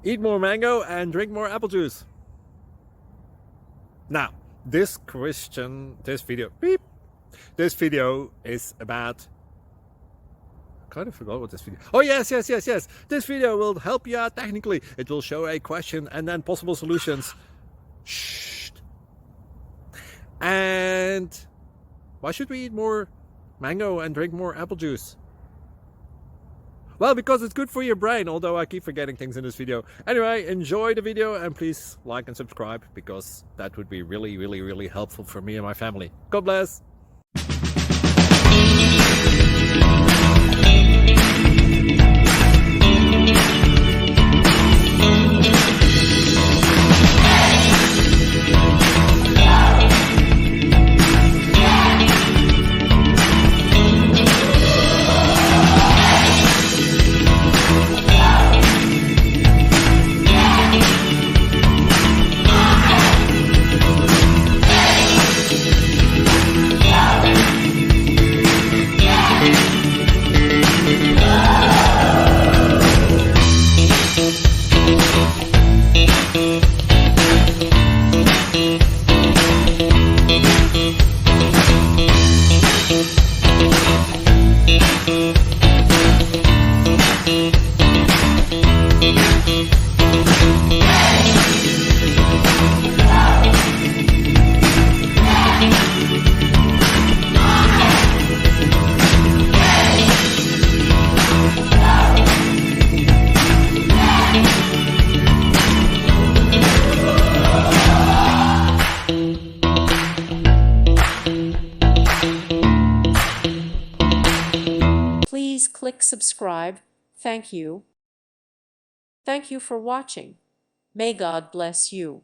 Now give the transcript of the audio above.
Eat more mango and drink more apple juice. Now, this video is about, I kind of forgot what this video. Oh, yes. This video will help you out technically. It will show a question and then possible solutions. Shh. And why should we eat more mango and drink more apple juice? Well, because it's good for your brain, although I keep forgetting things in this video. Anyway, enjoy the video and please like and subscribe, because that would be really helpful for me and my family. God bless. Please click subscribe. Thank you. Thank you for watching. May God bless you.